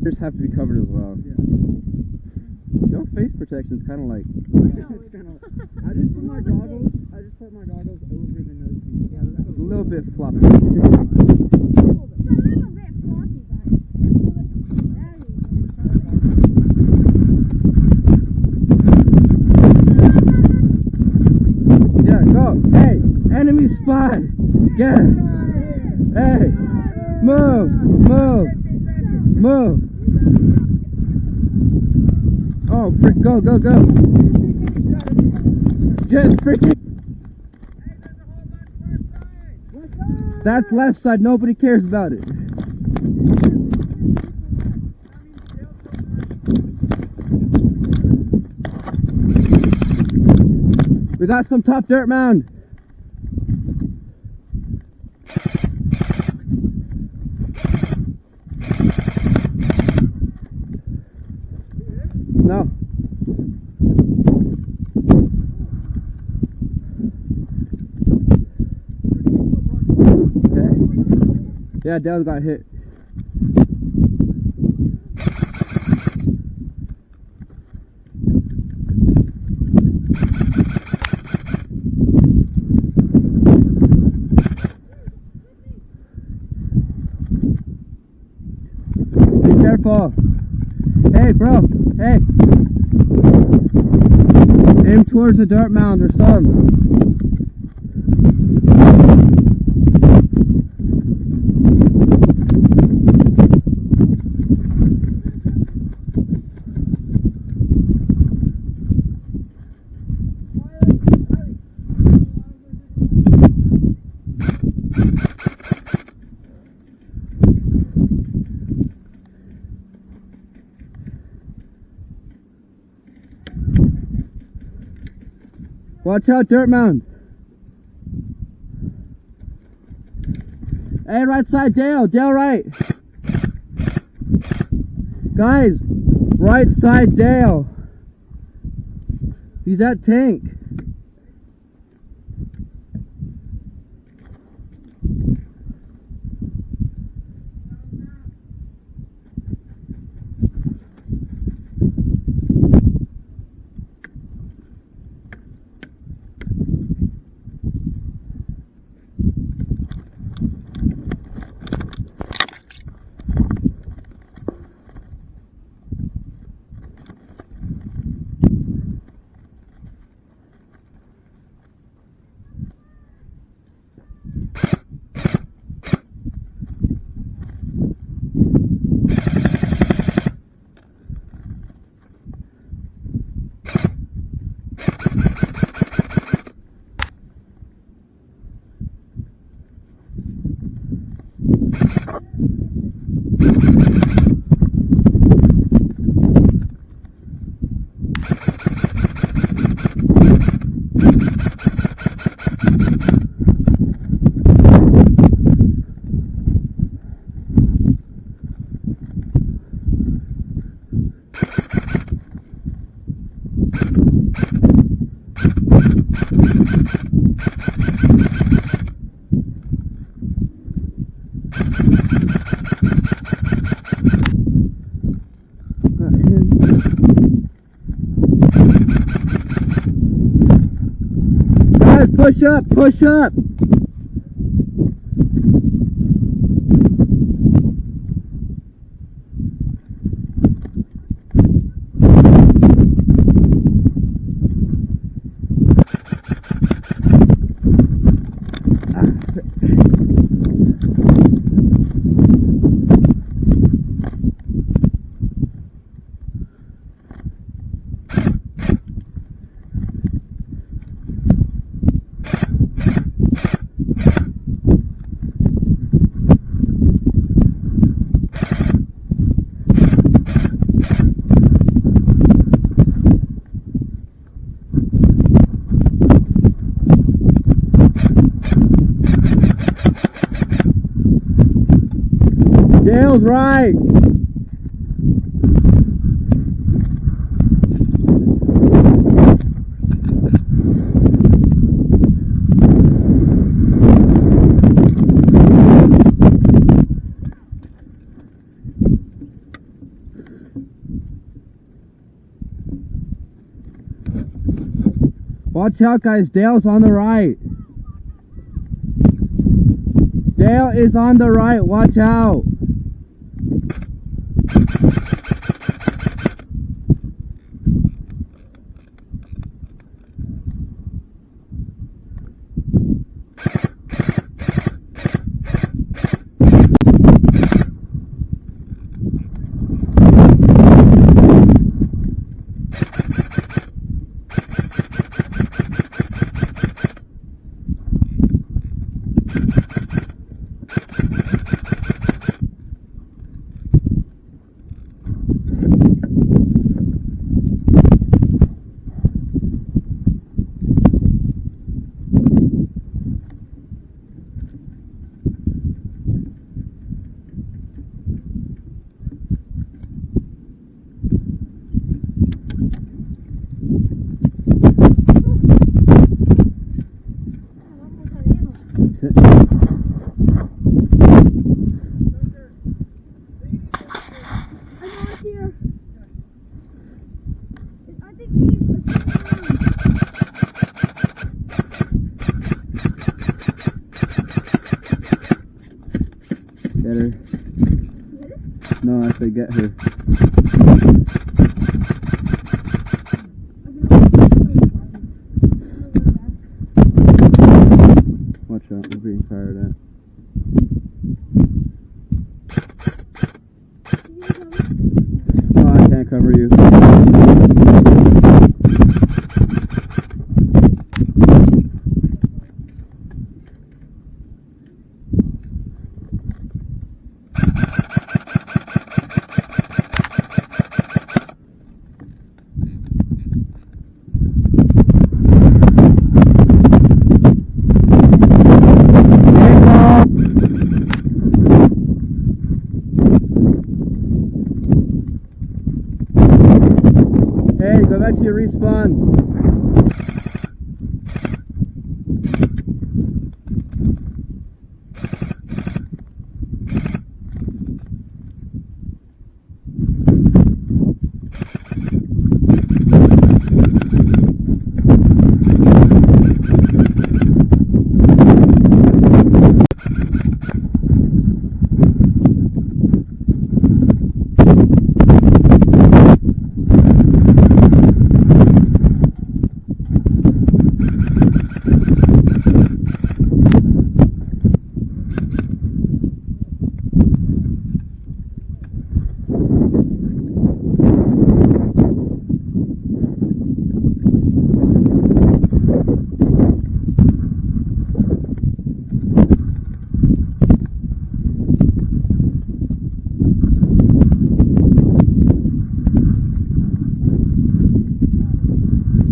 Just have to be covered as well. Yeah. No face protection is kind of like. It's kind of. I just put my goggles. Over the nose piece. Yeah, It's a little bit floppy. Yeah, go. Hey, enemy spy. Get it. Hey, move. Oh, frick, go. Just freaking. That's left side, nobody cares about it. We got some tough dirt mound. No. Okay. Yeah, Dale got hit. Be careful. Hey, bro. Hey. Aim towards the dirt mound or something. Watch out, dirt mound. Hey, right side, Dale right. Guys, right side, Dale. He's at tank. Guys, push up. Dale's right. Watch out, guys. Dale's on the right. Dale is on the right. Watch out. Get her. No, I said get her. Watch out, we're being fired at.